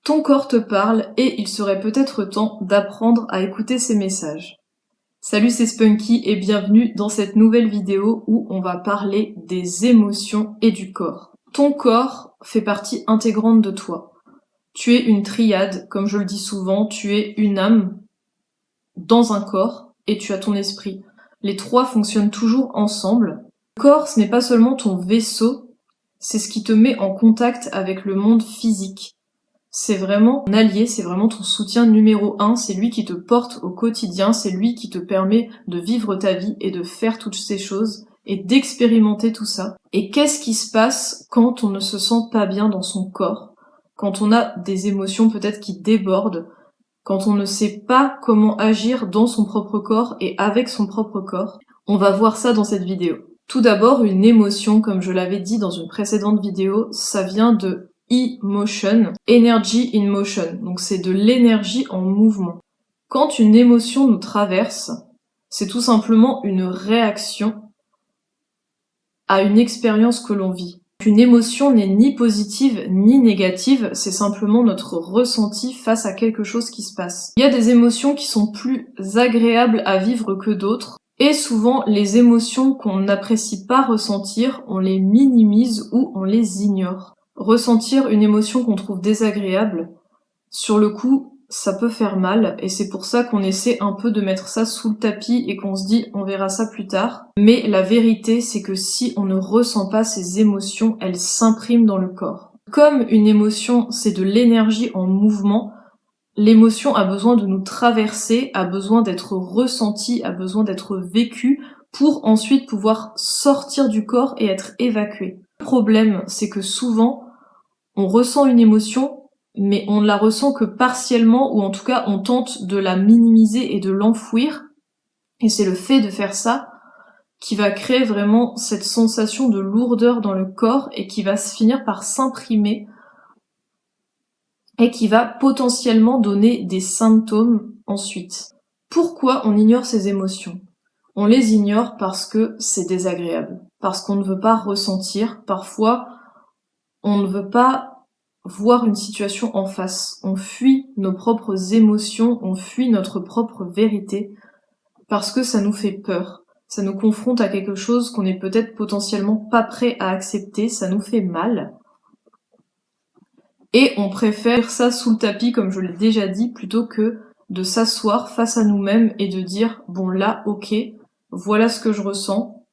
Ton corps te parle et il serait peut-être temps d'apprendre à écouter ses messages. Salut, c'est Spunky et bienvenue dans cette nouvelle vidéo où on va parler des émotions et du corps. Ton corps fait partie intégrante de toi. Tu es une triade, comme je le dis souvent, tu es une âme dans un corps et tu as ton esprit. Les trois fonctionnent toujours ensemble. Le corps, ce n'est pas seulement ton vaisseau, c'est ce qui te met en contact avec le monde physique. C'est vraiment un allié, c'est vraiment ton soutien numéro 1, c'est lui qui te porte au quotidien, c'est lui qui te permet de vivre ta vie et de faire toutes ces choses et d'expérimenter tout ça. Et qu'est-ce qui se passe quand on ne se sent pas bien dans son corps? Quand on a des émotions peut-être qui débordent, quand on ne sait pas comment agir dans son propre corps et avec son propre corps? On va voir ça dans cette vidéo. Tout d'abord, une émotion, comme je l'avais dit dans une précédente vidéo, ça vient de emotion, energy in motion, donc c'est de l'énergie en mouvement. Quand une émotion nous traverse, c'est tout simplement une réaction à une expérience que l'on vit. Une émotion n'est ni positive ni négative, c'est simplement notre ressenti face à quelque chose qui se passe. Il y a des émotions qui sont plus agréables à vivre que d'autres, et souvent les émotions qu'on n'apprécie pas ressentir, on les minimise ou on les ignore. Ressentir une émotion qu'on trouve désagréable, sur le coup, ça peut faire mal, et c'est pour ça qu'on essaie un peu de mettre ça sous le tapis et qu'on se dit on verra ça plus tard. Mais la vérité, c'est que si on ne ressent pas ces émotions, elles s'impriment dans le corps. Comme une émotion, c'est de l'énergie en mouvement, l'émotion a besoin de nous traverser, a besoin d'être ressentie, a besoin d'être vécue pour ensuite pouvoir sortir du corps et être évacuée. Le problème, c'est que souvent, on ressent une émotion, mais on ne la ressent que partiellement, ou en tout cas on tente de la minimiser et de l'enfouir, et c'est le fait de faire ça qui va créer vraiment cette sensation de lourdeur dans le corps et qui va se finir par s'imprimer et qui va potentiellement donner des symptômes ensuite. Pourquoi on ignore ces émotions? On les ignore parce que c'est désagréable, parce qu'on ne veut pas ressentir, parfois on ne veut pas voir une situation en face. On fuit nos propres émotions, on fuit notre propre vérité, parce que ça nous fait peur. Ça nous confronte à quelque chose qu'on n'est peut-être potentiellement pas prêt à accepter, ça nous fait mal. Et on préfère ça sous le tapis, comme je l'ai déjà dit, plutôt que de s'asseoir face à nous-mêmes et de dire, bon là, ok, voilà ce que je ressens,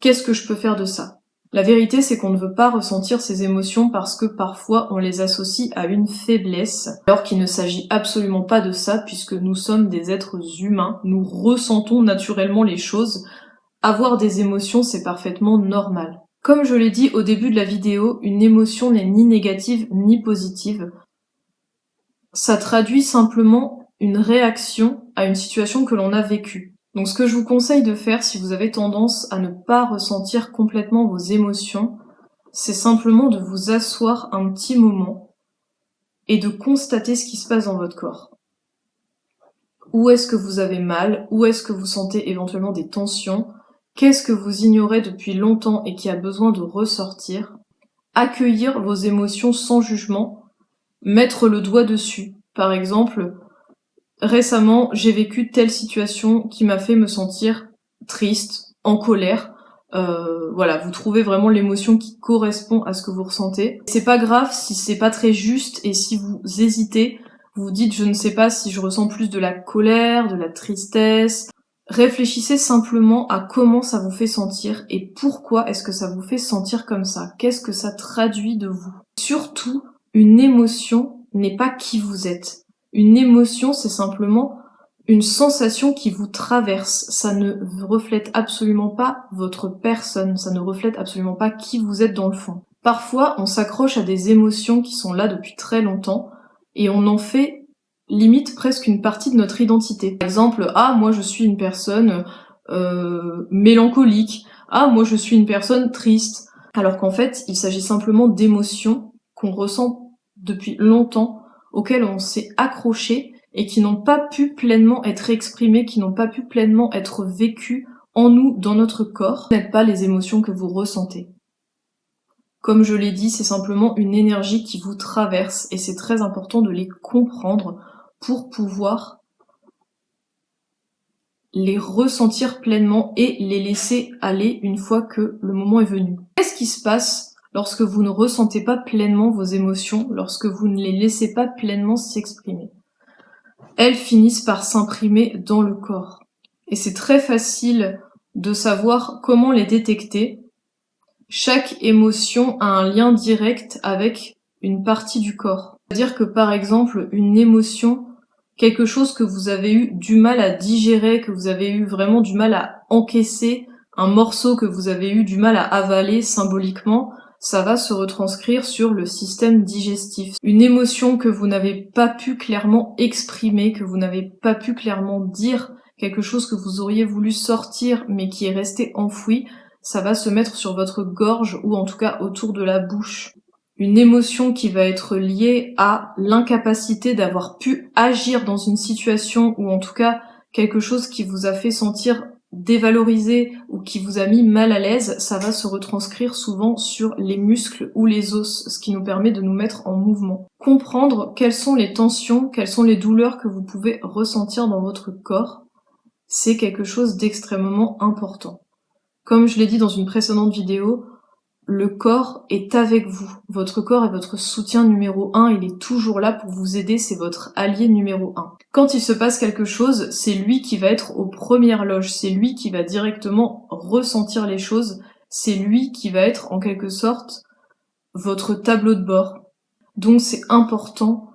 qu'est-ce que je peux faire de ça? La vérité, c'est qu'on ne veut pas ressentir ces émotions parce que parfois on les associe à une faiblesse, alors qu'il ne s'agit absolument pas de ça puisque nous sommes des êtres humains, nous ressentons naturellement les choses. Avoir des émotions, c'est parfaitement normal. Comme je l'ai dit au début de la vidéo, une émotion n'est ni négative ni positive. Ça traduit simplement une réaction à une situation que l'on a vécue. Donc ce que je vous conseille de faire si vous avez tendance à ne pas ressentir complètement vos émotions, c'est simplement de vous asseoir un petit moment et de constater ce qui se passe dans votre corps. Où est-ce que vous avez mal? Où est-ce que vous sentez éventuellement des tensions? Qu'est-ce que vous ignorez depuis longtemps et qui a besoin de ressortir? Accueillir vos émotions sans jugement, mettre le doigt dessus. Par exemple, récemment, j'ai vécu telle situation qui m'a fait me sentir triste, en colère. Voilà, vous trouvez vraiment l'émotion qui correspond à ce que vous ressentez. C'est pas grave si c'est pas très juste et si vous hésitez, vous vous dites je ne sais pas si je ressens plus de la colère, de la tristesse. Réfléchissez simplement à comment ça vous fait sentir et pourquoi est-ce que ça vous fait sentir comme ça. Qu'est-ce que ça traduit de vous? Surtout, une émotion n'est pas qui vous êtes. Une émotion, c'est simplement une sensation qui vous traverse. Ça ne reflète absolument pas votre personne, ça ne reflète absolument pas qui vous êtes dans le fond. Parfois, on s'accroche à des émotions qui sont là depuis très longtemps et on en fait limite presque une partie de notre identité. Par exemple, ah moi je suis une personne mélancolique, ah moi je suis une personne triste, alors qu'en fait il s'agit simplement d'émotions qu'on ressent depuis longtemps, auxquelles on s'est accroché et qui n'ont pas pu pleinement être exprimées, qui n'ont pas pu pleinement être vécues en nous, dans notre corps. Ce n'est pas les émotions que vous ressentez. Comme je l'ai dit, c'est simplement une énergie qui vous traverse et c'est très important de les comprendre pour pouvoir les ressentir pleinement et les laisser aller une fois que le moment est venu. Qu'est-ce qui se passe lorsque vous ne ressentez pas pleinement vos émotions, lorsque vous ne les laissez pas pleinement s'exprimer? Elles finissent par s'imprimer dans le corps. Et c'est très facile de savoir comment les détecter. Chaque émotion a un lien direct avec une partie du corps. C'est-à-dire que par exemple, une émotion, quelque chose que vous avez eu du mal à digérer, que vous avez eu vraiment du mal à encaisser, un morceau que vous avez eu du mal à avaler symboliquement, ça va se retranscrire sur le système digestif. Une émotion que vous n'avez pas pu clairement exprimer, que vous n'avez pas pu clairement dire, quelque chose que vous auriez voulu sortir mais qui est resté enfoui, ça va se mettre sur votre gorge ou en tout cas autour de la bouche. Une émotion qui va être liée à l'incapacité d'avoir pu agir dans une situation ou en tout cas quelque chose qui vous a fait sentir dévalorisé ou qui vous a mis mal à l'aise, ça va se retranscrire souvent sur les muscles ou les os, ce qui nous permet de nous mettre en mouvement. Comprendre quelles sont les tensions, quelles sont les douleurs que vous pouvez ressentir dans votre corps, c'est quelque chose d'extrêmement important. Comme je l'ai dit dans une précédente vidéo, le corps est avec vous. Votre corps est votre soutien numéro 1, il est toujours là pour vous aider, c'est votre allié numéro 1. Quand il se passe quelque chose, c'est lui qui va être aux premières loges, c'est lui qui va directement ressentir les choses, c'est lui qui va être en quelque sorte votre tableau de bord. Donc c'est important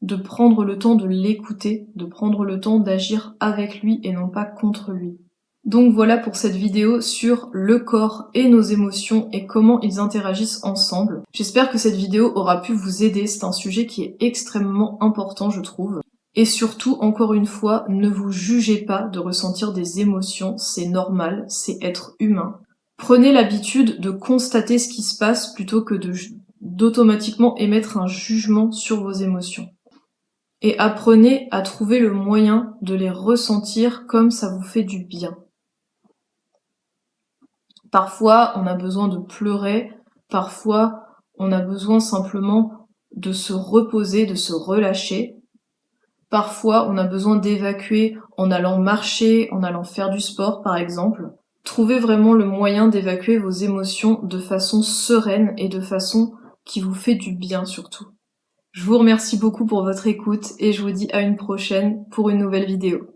de prendre le temps de l'écouter, de prendre le temps d'agir avec lui et non pas contre lui. Donc voilà pour cette vidéo sur le corps et nos émotions et comment ils interagissent ensemble. J'espère que cette vidéo aura pu vous aider, c'est un sujet qui est extrêmement important je trouve. Et surtout, encore une fois, ne vous jugez pas de ressentir des émotions, c'est normal, c'est être humain. Prenez l'habitude de constater ce qui se passe plutôt que d'automatiquement émettre un jugement sur vos émotions. Et apprenez à trouver le moyen de les ressentir comme ça vous fait du bien. Parfois, on a besoin de pleurer, parfois, on a besoin simplement de se reposer, de se relâcher. Parfois, on a besoin d'évacuer en allant marcher, en allant faire du sport, par exemple. Trouvez vraiment le moyen d'évacuer vos émotions de façon sereine et de façon qui vous fait du bien surtout. Je vous remercie beaucoup pour votre écoute et je vous dis à une prochaine pour une nouvelle vidéo.